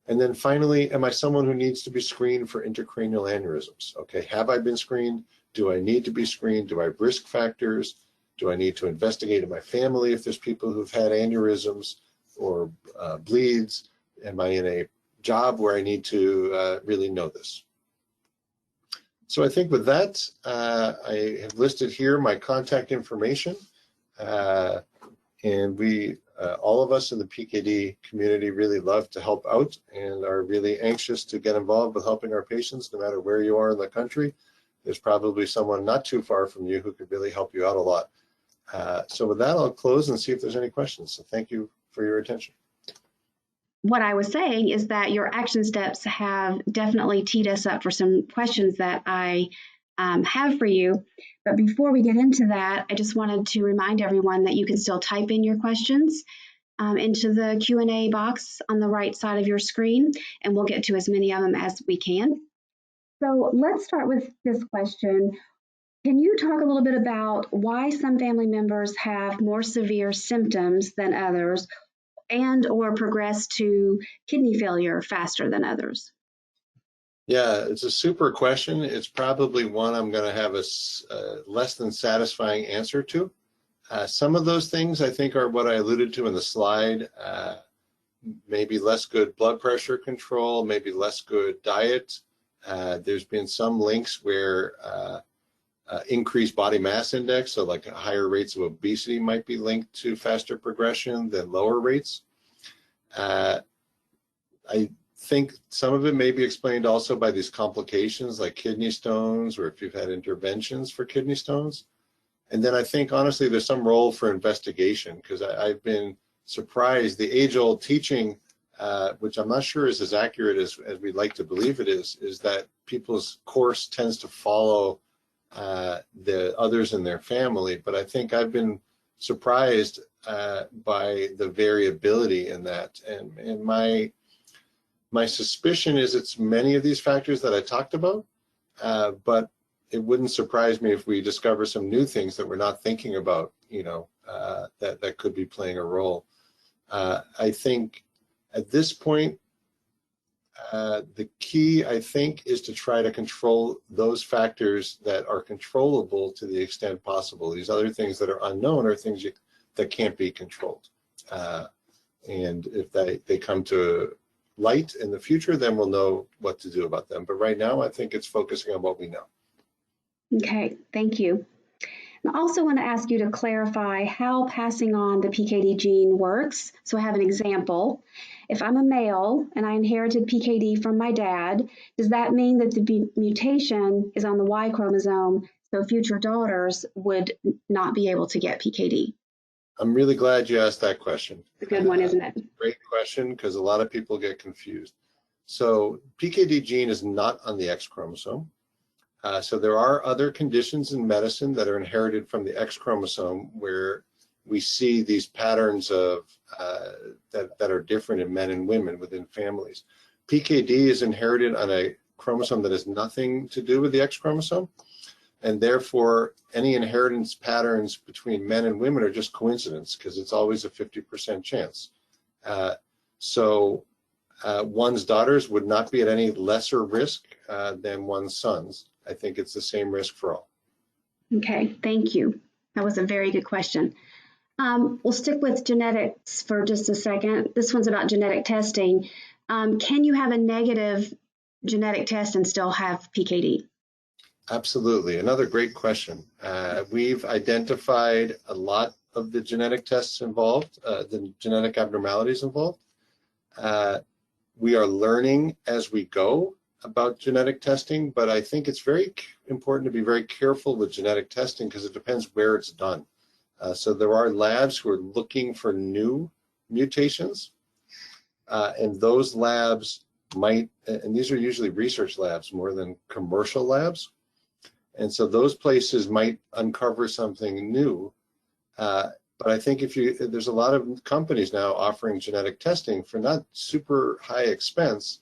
And then finally, am I someone who needs to be screened for intracranial aneurysms? Okay, have I been screened? Do I need to be screened? Do I have risk factors? Do I need to investigate in my family if there's people who've had aneurysms or bleeds? Am I in a job where I need to really know this? So I think with that, I have listed here my contact information. And we, all of us in the PKD community really love to help out and are really anxious to get involved with helping our patients no matter where you are in the country. There's probably someone not too far from you who could really help you out a lot. So with that, I'll close and see if there's any questions. So thank you for your attention. What I was saying is that your action steps have definitely teed us up for some questions that I have for you. But before we get into that, I just wanted to remind everyone that you can still type in your questions into the Q&A box on the right side of your screen, and we'll get to as many of them as we can. So let's start with this question. Can you talk a little bit about why some family members have more severe symptoms than others and or progress to kidney failure faster than others? Yeah, it's a super question. It's probably one I'm going to have a less than satisfying answer to. Some of those things I think are what I alluded to in the slide. Maybe less good blood pressure control, maybe less good diet. There's been some links where increased body mass index, so like higher rates of obesity might be linked to faster progression than lower rates. I think some of it may be explained also by these complications like kidney stones, or if you've had interventions for kidney stones. And then I think honestly there's some role for investigation, because I've been surprised. The age-old teaching, which I'm not sure is as accurate as we'd like to believe it is that people's course tends to follow the others in their family. But I think I've been surprised by the variability in that. And my suspicion is it's many of these factors that I talked about, but it wouldn't surprise me if we discover some new things that we're not thinking about, you know, that could be playing a role. I think at this point, the key, I think, is to try to control those factors that are controllable to the extent possible. These other things that are unknown are things that can't be controlled. And if they come to light in the future, then we'll know what to do about them. But right now, I think it's focusing on what we know. Okay, thank you. I also want to ask you to clarify how passing on the PKD gene works. So I have an example. If I'm a male and I inherited PKD from my dad, does that mean that the mutation is on the Y chromosome, so future daughters would not be able to get PKD? I'm really glad you asked that question. It's a good one, isn't it? Great question, because a lot of people get confused. So PKD gene is not on the X chromosome. So there are other conditions in medicine that are inherited from the X chromosome where we see these patterns of that are different in men and women within families. PKD is inherited on a chromosome that has nothing to do with the X chromosome, and therefore any inheritance patterns between men and women are just coincidence, because it's always a 50% chance. So one's daughters would not be at any lesser risk than one's sons. I think it's the same risk for all. Okay, thank you. That was a very good question. We'll stick with genetics for just a second. This one's about genetic testing. Can you have a negative genetic test and still have PKD? Absolutely. Another great question. We've identified a lot of the genetic tests involved, the genetic abnormalities involved. We are learning as we go about genetic testing, but I think it's very important to be very careful with genetic testing because it depends where it's done. So there are labs who are looking for new mutations, and those labs might, and these are usually research labs more than commercial labs, and so those places might uncover something new. But I think there's a lot of companies now offering genetic testing for not super high expense,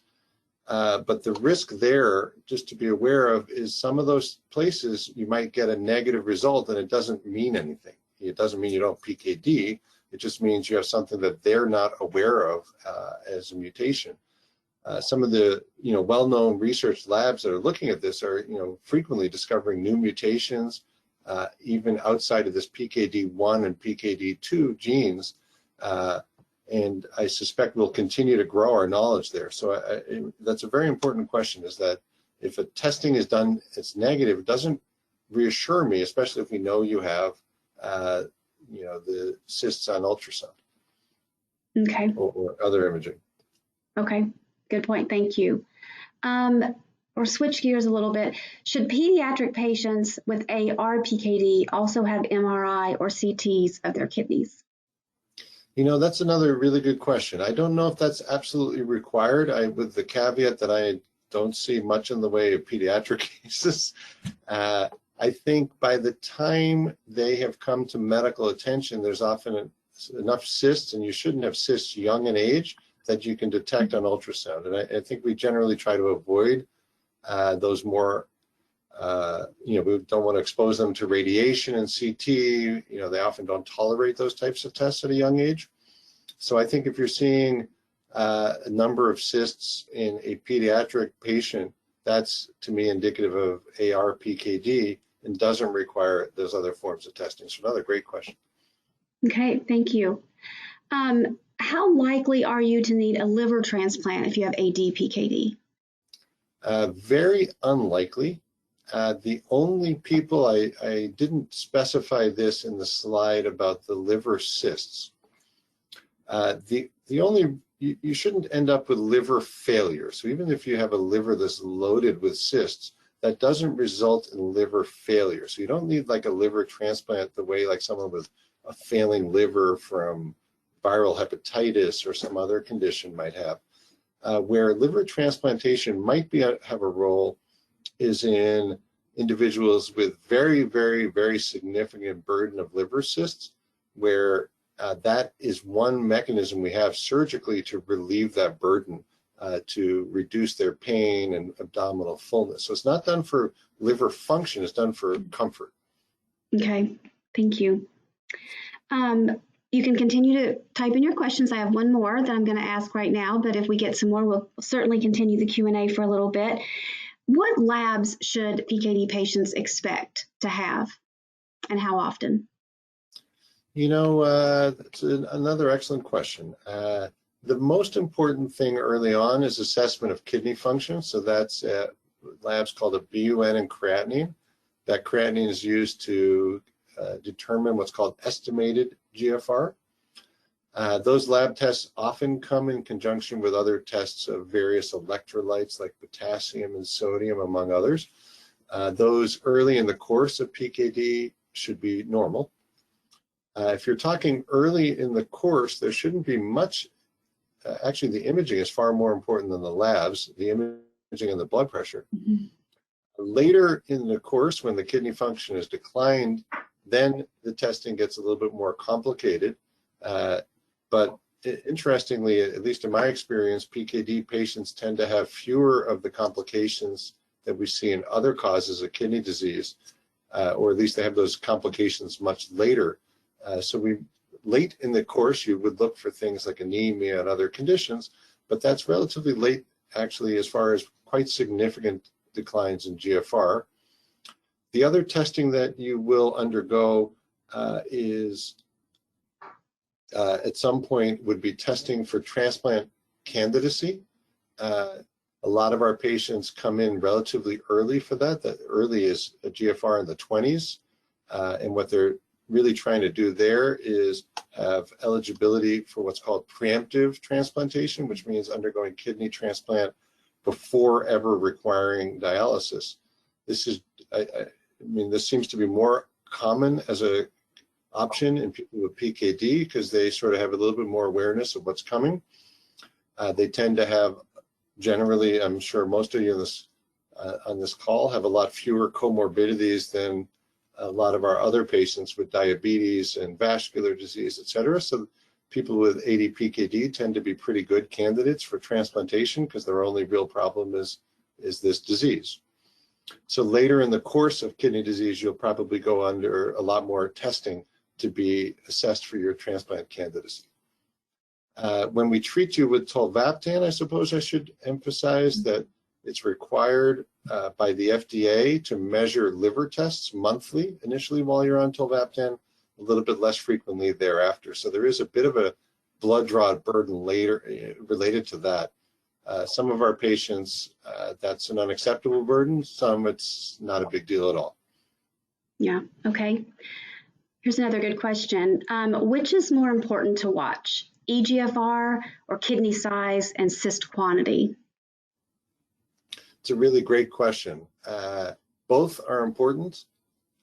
but the risk there, just to be aware of, is some of those places you might get a negative result and it doesn't mean anything. It doesn't mean you don't have PKD. It just means you have something that they're not aware of as a mutation. Some of the well-known research labs that are looking at this are frequently discovering new mutations, even outside of this PKD1 and PKD2 genes, and I suspect we'll continue to grow our knowledge there. So that's a very important question, is that if a testing is done, it's negative, it doesn't reassure me, especially if we know you have the cysts on ultrasound. Okay. Or other imaging. Okay, good point, thank you. Or switch gears a little bit. Should pediatric patients with ARPKD also have MRI or CTs of their kidneys? That's another really good question. I don't know if that's absolutely required, with the caveat that I don't see much in the way of pediatric cases. I think by the time they have come to medical attention, there's often enough cysts, and you shouldn't have cysts young in age, that you can detect on ultrasound. And I think we generally try to avoid those more, we don't want to expose them to radiation and CT. They often don't tolerate those types of tests at a young age. So I think if you're seeing a number of cysts in a pediatric patient, that's to me indicative of ARPKD and doesn't require those other forms of testing. So another great question. Okay, thank you. How likely are you to need a liver transplant if you have ADPKD? Very unlikely. The only people, I didn't specify this in the slide about the liver cysts. You shouldn't end up with liver failure. So even if you have a liver that's loaded with cysts, that doesn't result in liver failure. So you don't need like a liver transplant the way like someone with a failing liver from viral hepatitis or some other condition might have. Where liver transplantation might have a role is in individuals with very, very, very significant burden of liver cysts, where that is one mechanism we have surgically to relieve that burden, to reduce their pain and abdominal fullness. So it's not done for liver function, it's done for comfort. Okay, thank you. You can continue to type in your questions. I have one more that I'm going to ask right now, but if we get some more, we'll certainly continue the Q&A for a little bit. What labs should PKD patients expect to have, and how often? That's another excellent question. The most important thing early on is assessment of kidney function. So that's labs called a BUN and creatinine. That creatinine is used to determine what's called estimated GFR. Those lab tests often come in conjunction with other tests of various electrolytes like potassium and sodium, among others. Those early in the course of PKD should be normal. If you're talking early in the course, there shouldn't be much. Actually, the imaging is far more important than the labs, the imaging and the blood pressure. Mm-hmm. Later in the course, when the kidney function has declined, then the testing gets a little bit more complicated. But interestingly, at least in my experience, PKD patients tend to have fewer of the complications that we see in other causes of kidney disease, or at least they have those complications much later. So late in the course, you would look for things like anemia and other conditions, but that's relatively late, actually, as far as quite significant declines in GFR. The other testing that you will undergo is at some point would be testing for transplant candidacy. A lot of our patients come in relatively early for that. That early is a GFR in the 20s. And what they're really trying to do there is have eligibility for what's called preemptive transplantation, which means undergoing kidney transplant before ever requiring dialysis. This is, I mean, this seems to be more common as a option in people with PKD because they sort of have a little bit more awareness of what's coming. They tend to have, generally, I'm sure most of you on this call have a lot fewer comorbidities than a lot of our other patients with diabetes and vascular disease, et cetera. So people with ADPKD tend to be pretty good candidates for transplantation because their only real problem is this disease. So later in the course of kidney disease, you'll probably go under a lot more testing to be assessed for your transplant candidacy. When we treat you with tolvaptan, I suppose I should emphasize that it's required by the FDA to measure liver tests monthly, initially while you're on tolvaptan, a little bit less frequently thereafter. So there is a bit of a blood draw burden later related to that. Some of our patients, that's an unacceptable burden. Some, it's not a big deal at all. Yeah, okay. Here's another good question. Which is more important to watch, eGFR or kidney size and cyst quantity? It's a really great question. Both are important.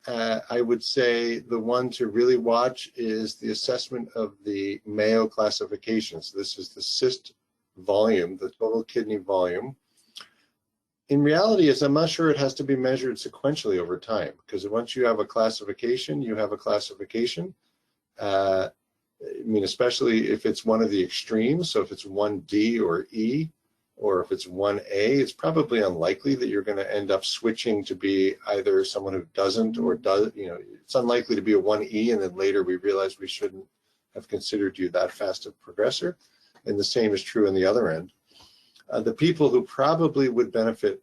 I would say the one to really watch is the assessment of the Mayo classification. So this is the cyst volume, the total kidney volume. In reality, I'm not sure it has to be measured sequentially over time, because once you have a classification, you have a classification. I mean, especially if it's one of the extremes, so if it's 1D or E, or if it's 1A, it's probably unlikely that you're going to end up switching to be either someone who doesn't or does, you know, it's unlikely to be a 1E and then later we realize we shouldn't have considered you that fast a progressor. And the same is true on the other end. The people who probably would benefit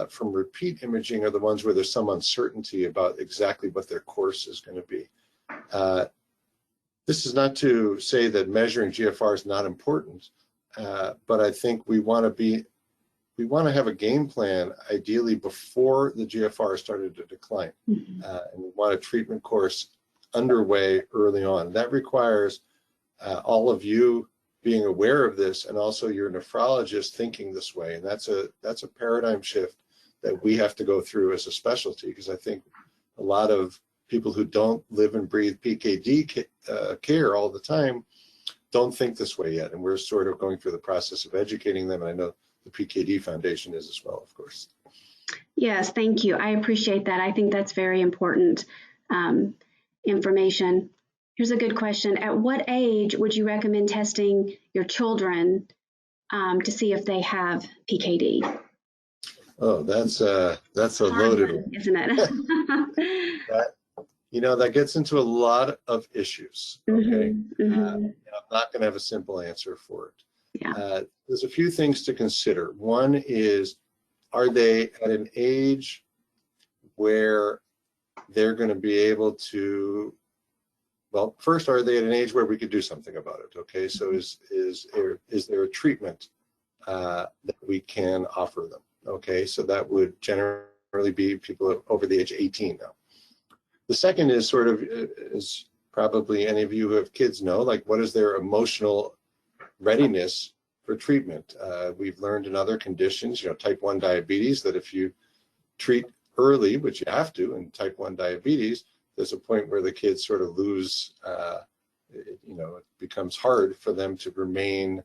from repeat imaging are the ones where there's some uncertainty about exactly what their course is going to be. This is not to say that measuring GFR is not important, but I think we want to have a game plan ideally before the GFR started to decline, and we want a treatment course underway early on. That requires all of you being aware of this, and also your nephrologist thinking this way, and that's a paradigm shift that we have to go through as a specialty, because I think a lot of people who don't live and breathe PKD care all the time don't think this way yet, and we're sort of going through the process of educating them, and I know the PKD Foundation is as well, of course. Yes, thank you. I appreciate that. I think that's very important information. Here's a good question. At what age would you recommend testing your children to see if they have PKD? Oh, that's a loaded one, isn't it? That gets into a lot of issues. Okay, I'm not going to have a simple answer for it. Yeah. There's a few things to consider. One is, are they at an age where they're going to be able to, well, first, are they at an age where we could do something about it? Okay, so is there a treatment that we can offer them? Okay, so that would generally be people over the age of 18 now. The second is sort of, as probably any of you who have kids know, like, what is their emotional readiness for treatment? We've learned in other conditions, type 1 diabetes, that if you treat early, which you have to in type 1 diabetes, there's a point where the kids sort of lose, it becomes hard for them to remain,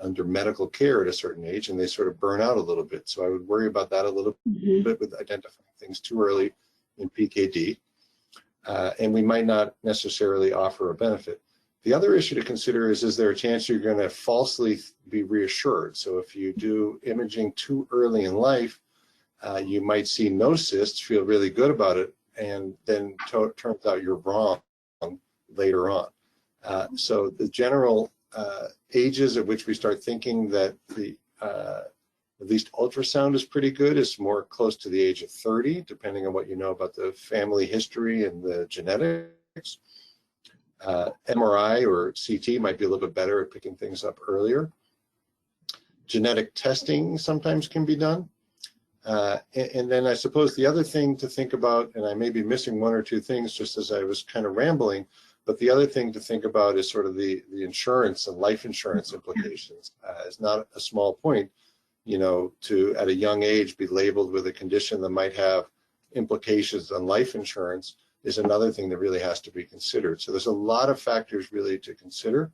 under medical care at a certain age, and they sort of burn out a little bit. So I would worry about that a little bit with identifying things too early in PKD, and we might not necessarily offer a benefit. The other issue to consider is there a chance you're going to falsely be reassured? So if you do imaging too early in life, you might see no cysts, feel really good about it, and then turns out you're wrong later on. So the general ages at which we start thinking that at least ultrasound is pretty good. It's more close to the age of 30, depending on what you know about the family history and the genetics. MRI or CT might be a little bit better at picking things up earlier. Genetic testing sometimes can be done. And then I suppose the other thing to think about, and I may be missing one or two things just as I was kind of rambling, but the other thing to think about is sort of the insurance and life insurance implications. It's not a small point, you know, to at a young age be labeled with a condition that might have implications on life insurance is another thing that really has to be considered. So there's a lot of factors really to consider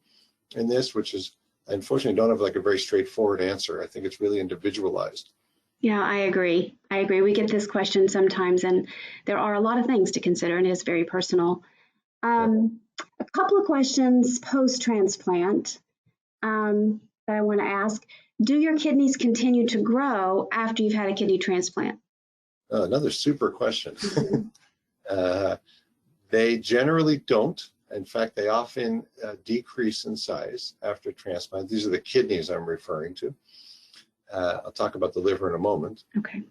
in this, which is, unfortunately, don't have like a very straightforward answer. I think it's really individualized. Yeah, I agree. We get this question sometimes, and there are a lot of things to consider, and it is very personal. A couple of questions post-transplant that I want to ask. Do your kidneys continue to grow after you've had a kidney transplant? Another super question. They generally don't. In fact, they often decrease in size after transplant. These are the kidneys I'm referring to. I'll talk about the liver in a moment. Okay.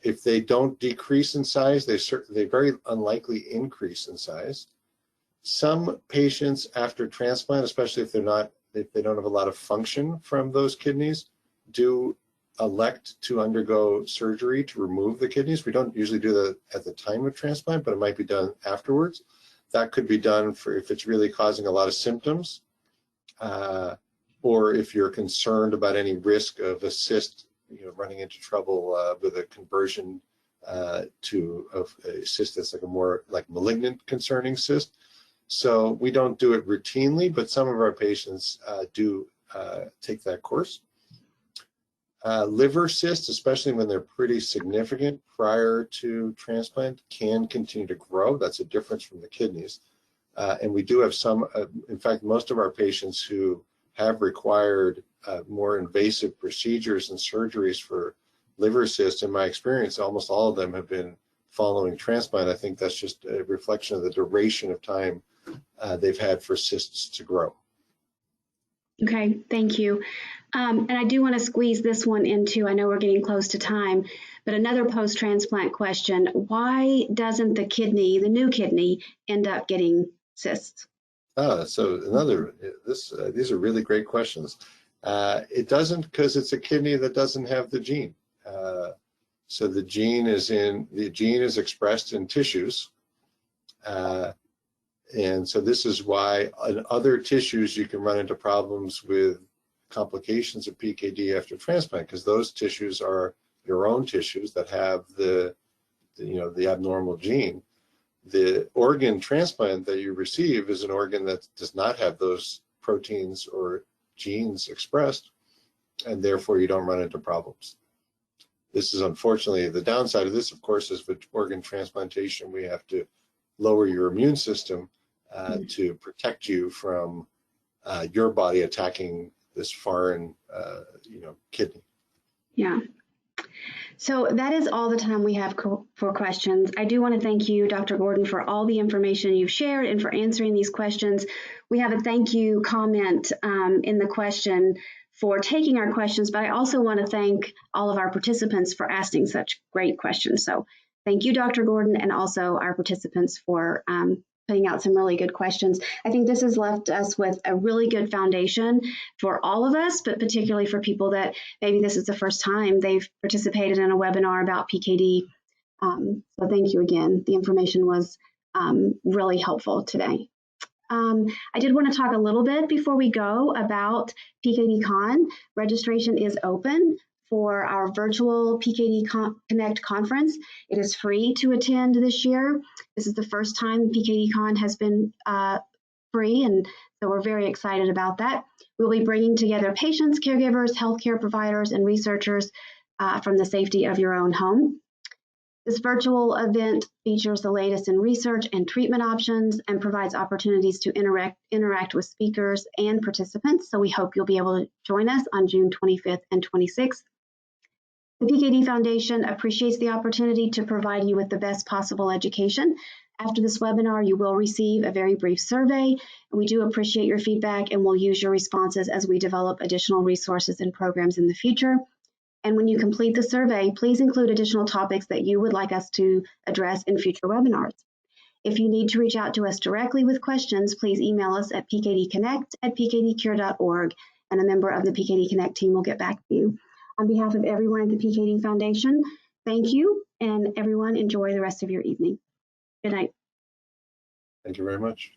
If they don't decrease in size, they very unlikely increase in size. Some patients after transplant, especially if they don't have a lot of function from those kidneys, do elect to undergo surgery to remove the kidneys. We don't usually do that at the time of transplant, but it might be done afterwards. That could be done for if it's really causing a lot of symptoms, or if you're concerned about any risk of a cyst, you know, running into trouble with a conversion of a cyst that's like a more like malignant concerning cyst. So we don't do it routinely, but some of our patients do take that course. Liver cysts, especially when they're pretty significant prior to transplant, can continue to grow. That's a difference from the kidneys. And we do have some, in fact, most of our patients who have required more invasive procedures and surgeries for liver cysts, in my experience, almost all of them have been following transplant. I think that's just a reflection of the duration of time they've had for cysts to grow. Okay, thank you. And I do want to squeeze this one into, I know we're getting close to time, but another post-transplant question. Why doesn't the kidney, the new kidney, end up getting cysts? So these are really great questions. It doesn't because it's a kidney that doesn't have the gene. So the gene is expressed in tissues. And so this is why in other tissues you can run into problems with complications of PKD after transplant, because those tissues are your own tissues that have the abnormal gene. The organ transplant that you receive is an organ that does not have those proteins or genes expressed, and therefore you don't run into problems. This is unfortunately the downside of this, of course, is with organ transplantation, we have to lower your immune system to protect you from your body attacking this foreign, kidney. Yeah. So that is all the time we have for questions. I do want to thank you, Dr. Gordon, for all the information you've shared and for answering these questions. We have a thank you comment in the question for taking our questions, but I also want to thank all of our participants for asking such great questions. So thank you, Dr. Gordon, and also our participants for putting out some really good questions. I think this has left us with a really good foundation for all of us, but particularly for people that maybe this is the first time they've participated in a webinar about PKD. So thank you again. The information was really helpful today. I did want to talk a little bit before we go about Pkdcon. Registration is open for our virtual PKD Connect conference. It is free to attend this year. This is the first time Pkdcon has been free, and so we're very excited about that. We'll be bringing together patients, caregivers, healthcare providers, and researchers from the safety of your own home. This virtual event features the latest in research and treatment options and provides opportunities to interact with speakers and participants. So we hope you'll be able to join us on June 25th and 26th. The PKD Foundation appreciates the opportunity to provide you with the best possible education After this webinar, you will receive a very brief survey. We do appreciate your feedback and we'll use your responses as we develop additional resources and programs in the future. And when you complete the survey, please include additional topics that you would like us to address in future webinars. If you need to reach out to us directly with questions, please email us at pkdconnect@pkdcure.org, and a member of the PKD Connect team will get back to you. On behalf of everyone at the PKD Foundation, thank you, and everyone enjoy the rest of your evening. Good night. Thank you very much.